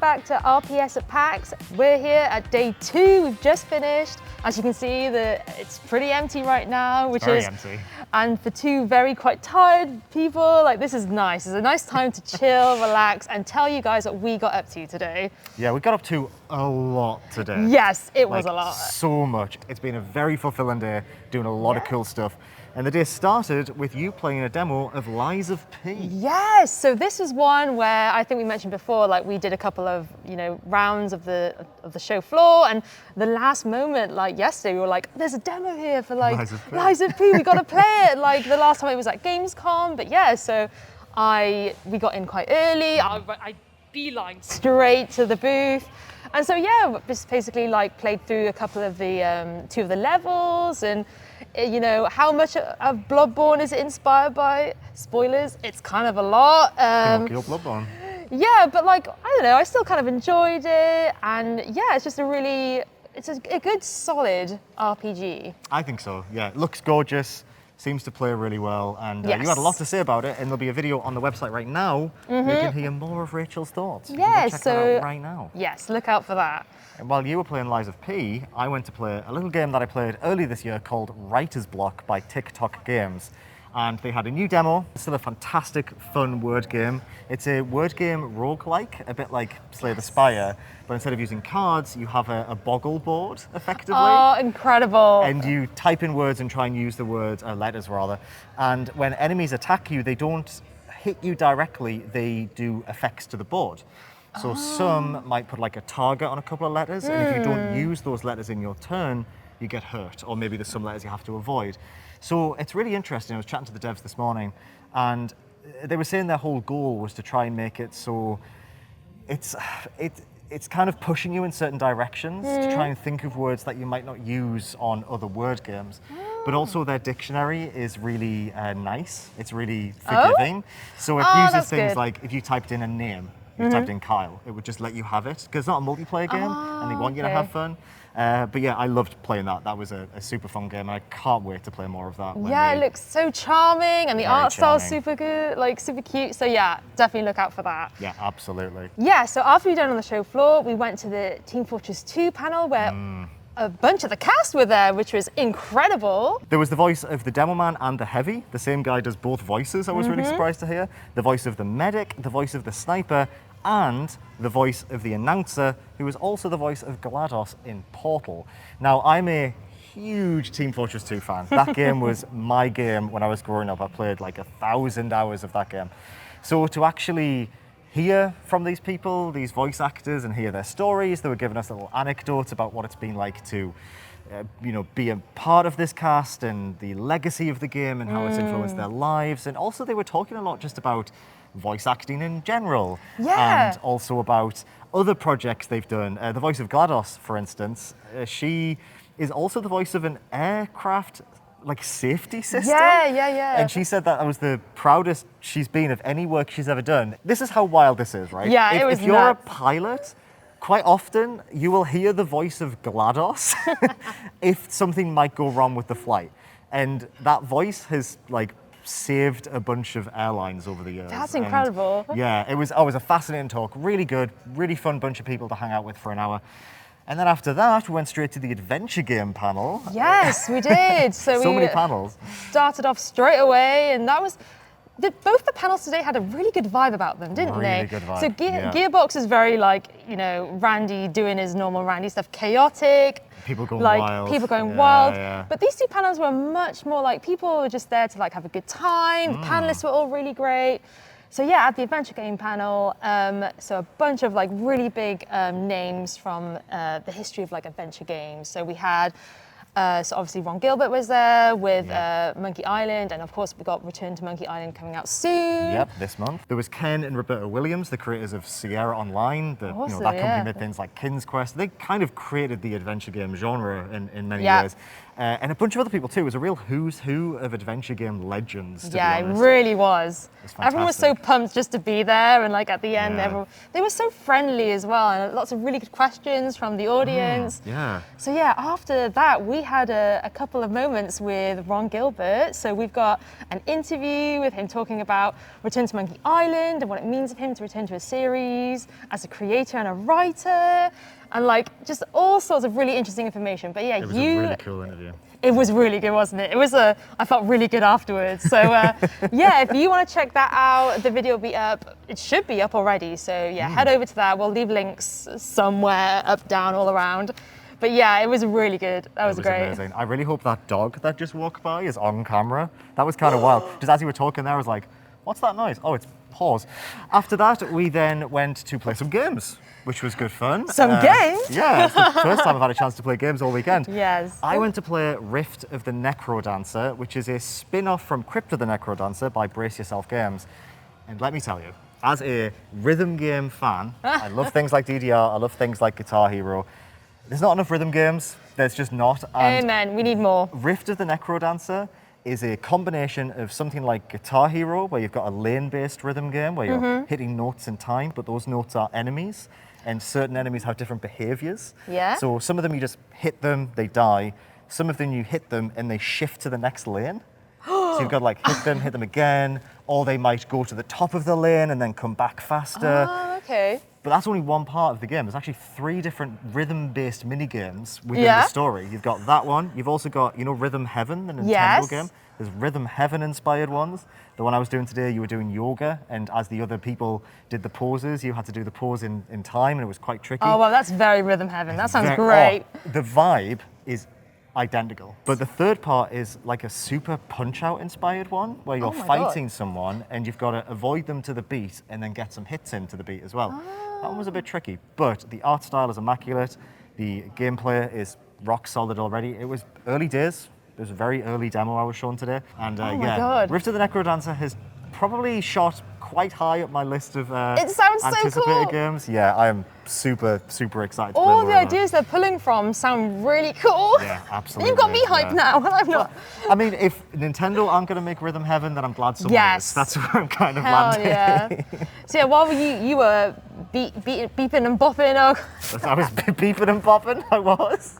back to RPS at PAX. We're here at day 2, we've just finished. As you can see, it's pretty empty right now, which Very is empty. And for two very quite tired people, like this is nice. It's a nice time to chill, relax, and tell you guys what we got up to today. Yeah, we got up to a lot today. Yes, it was a lot. So much. It's been a very fulfilling day, doing a lot of cool stuff. And the day started with you playing a demo of Lies of P. Yes, so this is one where I think we mentioned before, like we did a couple of, rounds of the show floor, and the last moment, like yesterday, we were like, there's a demo here for like Lies of P, we gotta play it. Like the last time it was at Gamescom, but yeah, so we got in quite early. I beeline straight to the booth. And so yeah, just basically like played through a couple of the, 2 of the levels, and how much of Bloodborne is it inspired by? Spoilers, it's kind of a lot. Kill Bloodborne. Yeah, but like, I don't know, I still kind of enjoyed it, and yeah, it's just a good solid RPG. I think so, yeah. It looks gorgeous, seems to play really well, and yes. You had a lot to say about it, and there'll be a video on the website right now. You can hear more of Rachel's thoughts. Yeah, check that out right now. Yes, look out for that. And while you were playing Lies of P, I went to play a little game that I played early this year called Writer's Block by TikTok Games. And they had a new demo. It's still a fantastic, fun word game. It's a word game roguelike, a bit like Slay the Spire, but instead of using cards, you have a boggle board, effectively. Oh, incredible. And you type in words and try and use the words, letters rather. And when enemies attack you, they don't hit you directly, they do effects to the board. So some might put like a target on a couple of letters, and if you don't use those letters in your turn, you get hurt, or maybe there's some letters you have to avoid. So it's really interesting. I was chatting to the devs this morning, and they were saying their whole goal was to try and make it so it's kind of pushing you in certain directions to try and think of words that you might not use on other word games. But also their dictionary is really nice. It's really forgiving. So it uses things like if you typed in a name, you typed in Kyle, it would just let you have it, because it's not a multiplayer game and they want you to have fun. But yeah, I loved playing that. That was a super fun game, and I can't wait to play more of that. Yeah, it looks so charming, and the art style's super good, like super cute. So yeah, definitely look out for that. Yeah, absolutely. Yeah, so after we done on the show floor, we went to the Team Fortress 2 panel where a bunch of the cast were there, which was incredible. There was the voice of the demo man and the heavy. The same guy does both voices, I was really surprised to hear. The voice of the medic, the voice of the sniper, and the voice of the announcer, who was also the voice of GLaDOS in Portal. Now, I'm a huge Team Fortress 2 fan. That game was my game when I was growing up. I played like 1,000 hours of that game. So to actually hear from these people, these voice actors, and hear their stories, they were giving us little anecdotes about what it's been like to be a part of this cast and the legacy of the game and how it's influenced their lives. And also they were talking a lot just about voice acting in general, and also about other projects they've done. The voice of GLaDOS, for instance, she is also the voice of an aircraft safety system. Yeah. And she said that was the proudest she's been of any work she's ever done. This is how wild this is, right? Yeah, it was If you're nuts. a pilot, quite often you will hear the voice of GLaDOS if something might go wrong with the flight. And that voice has saved a bunch of airlines over the years. That's incredible. And yeah, it was a fascinating talk, really good, really fun bunch of people to hang out with for an hour. And then after that, we went straight to the adventure game panel. Yes, we did. So many panels. Started off straight away, and that was, both the panels today had a really good vibe about them, didn't they? Really good vibe. So Gearbox is very Randy doing his normal Randy stuff, chaotic. People going wild. People going wild. Yeah. But these 2 panels were much more people were just there to have a good time. The panelists were all really great. So yeah, at the adventure game panel, so a bunch of really big names from the history of adventure games. So we had, so obviously Ron Gilbert was there with Monkey Island, and of course we got Return to Monkey Island coming out soon. Yep, this month. There was Ken and Roberta Williams, the creators of Sierra Online. Awesome, that company made things like Kin's Quest. They kind of created the adventure game genre in many ways. and a bunch of other people too. It was a real who's who of adventure game legends, to be Yeah, it honest. really was. It was Everyone was so fantastic. pumped just to be there, and like at the end, Yeah. they were so friendly as well, and lots of really good questions from the audience. Yeah. So yeah, after that, we had a couple of moments with Ron Gilbert. So we've got an interview with him talking about Return to Monkey Island and what it means of him to return to a series as a creator and a writer, and like just all sorts of really interesting information. But yeah, It was a really cool interview. it was really good, wasn't it? I felt really good afterwards. So yeah, if you want to check that out, the video will be up. It should be up already. So yeah, head over to that. We'll leave links somewhere, up, down, all around. But yeah, it was really good. That was great. Amazing. I really hope that dog that just walked by is on camera. That was kind of wild. Just as you were talking there, I was like, what's that noise? Oh, it's paws. After that, we then went to play some games, which was good fun. Some games? Yeah, it's the first time I've had a chance to play games all weekend. Yes. I went to play Rift of the Necrodancer, which is a spin-off from Crypt of the Necrodancer by Brace Yourself Games. And let me tell you, as a rhythm game fan, I love things like DDR, I love things like Guitar Hero. There's not enough rhythm games, there's just not. And Amen, we need more. Rift of the Necrodancer is a combination of something like Guitar Hero, where you've got a lane-based rhythm game where you're hitting notes in time, but those notes are enemies, and certain enemies have different behaviors. Yeah. So some of them you just hit them, they die. Some of them you hit them and they shift to the next lane. So you've got to like hit them again, or they might go to the top of the lane and then come back faster. Oh, okay. But that's only one part of the game. There's actually 3 different rhythm-based mini-games within Yeah. the story. You've got that one. You've also got, you know, Rhythm Heaven, the Nintendo Yes. game. There's Rhythm Heaven-inspired ones. The one I was doing today, you were doing yoga, and as the other people did the poses, you had to do the pose in time, and it was quite tricky. Oh, well, that's very Rhythm Heaven. That sounds Very- great. oh, the vibe is identical. But the third part is like a Super Punch-Out inspired one, where you're Oh my fighting someone and you've got to avoid them to the beat and then get some hits in to the beat as well. That one was a bit tricky, but the art style is immaculate. The gameplay is rock solid already. It was early days. It was a very early demo I was shown today. And Oh my yeah, God. Rift of the Necrodancer has probably shot quite high up my list of It sounds so anticipated cool. games. Yeah, I am super, super excited to play All more the of that. ideas they're pulling from sound really cool. Yeah, absolutely. You've got me hyped yeah. now, and I'm not. I mean, if Nintendo aren't going to make Rhythm Heaven, then I'm glad someone Yes. is. That's where I'm kind of Hell landing. yeah. So yeah, while you were beeping and bopping, I was beeping and bopping, I was.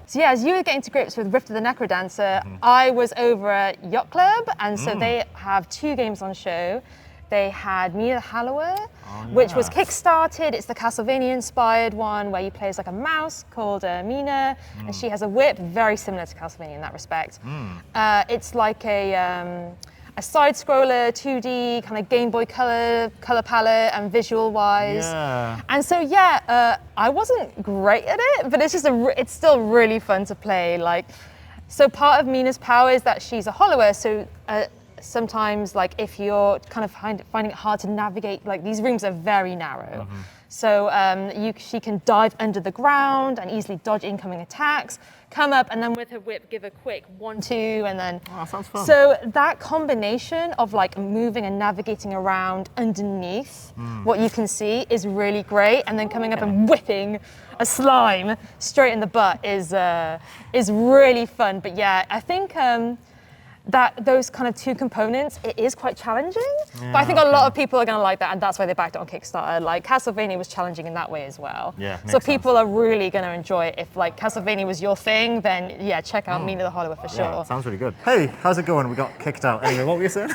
so yeah, as you were getting to grips with Rift of the Necrodancer, I was over at Yacht Club, and so they have 2 games on show. They had Mina the Halawa, which was yeah. kickstarted. It's the Castlevania-inspired one where you play as like a mouse called Mina, and she has a whip, very similar to Castlevania in that respect. It's like a side-scroller, 2D, kind of Game Boy color palette and visual-wise. Yeah. And so yeah, I wasn't great at it, but it's just it's still really fun to play. Like, so part of Mina's power is that she's a hollower. So sometimes, like, if you're kind of finding it hard to navigate, like these rooms are very narrow. So she can dive under the ground and easily dodge incoming attacks, come up, and then with her whip give a quick 1-2, and then. Oh, that sounds fun. So that combination of like moving and navigating around underneath what you can see is really great, and then coming up and whipping a slime straight in the butt is really fun. But yeah, I think. That those kind of 2 components, it is quite challenging. But I think a lot of people are going to like that, and that's why they backed it on Kickstarter. Like Castlevania was challenging in that way as well. Yeah, so makes people are really going to enjoy it. If like Castlevania was your thing, then yeah, check out Mina the Hollower for sure. Yeah, sounds really good. Hey, how's it going? We got kicked out. Anyway, what were you saying?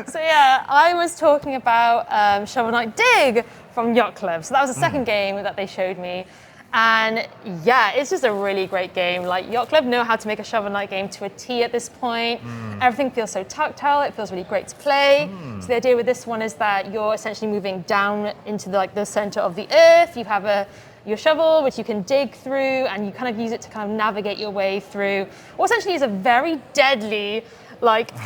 So yeah, I was talking about Shovel Knight Dig from Yacht Club. So that was the second game that they showed me. And yeah, it's just a really great game. Like Yacht Club know how to make a Shovel Knight game to a T at this point. Everything feels so tactile. It feels really great to play. So the idea with this one is that you're essentially moving down into the center of the earth. You have your shovel, which you can dig through, and you kind of use it to kind of navigate your way through what essentially is a very deadly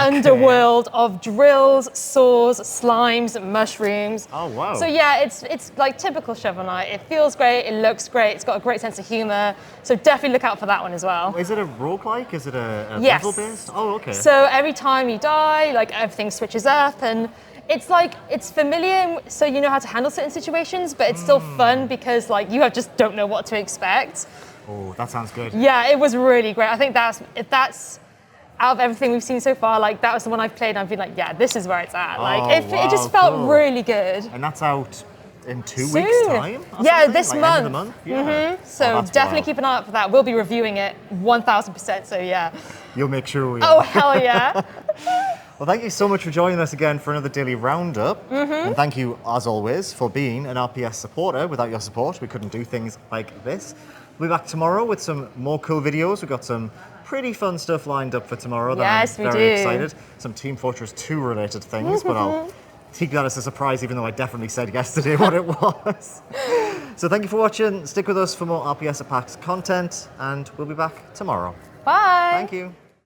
underworld of drills, saws, slimes, mushrooms. Oh, wow. So yeah, it's like typical Shovel Knight. It feels great, it looks great, it's got a great sense of humor. So definitely look out for that one as well. Is it a roguelike? Is it a Yes. level-based? Oh, okay. So every time you die, like everything switches up, and it's familiar, so you know how to handle certain situations, but it's still fun because like you just don't know what to expect. Oh, that sounds good. Yeah, it was really great. I think that's out of everything we've seen so far, like that was the one I've played and I've been like, yeah, this is where it's at. Like it just felt really good. And that's out in 2 Soon. weeks' time? Yeah, this like month. End of the month? Yeah. So definitely keep an eye out for that. We'll be reviewing it 1000%, so yeah. You'll make sure we Oh, are. hell yeah. Well, thank you so much for joining us again for another daily roundup. And thank you, as always, for being an RPS supporter. Without your support, we couldn't do things like this. We'll be back tomorrow with some more cool videos. We've got some pretty fun stuff lined up for tomorrow. Yes, I'm very excited. Some Team Fortress 2 related things, but I'll keep that as a surprise, even though I definitely said yesterday what it was. So thank you for watching. Stick with us for more RPS at PAX content, and we'll be back tomorrow. Bye. Thank you.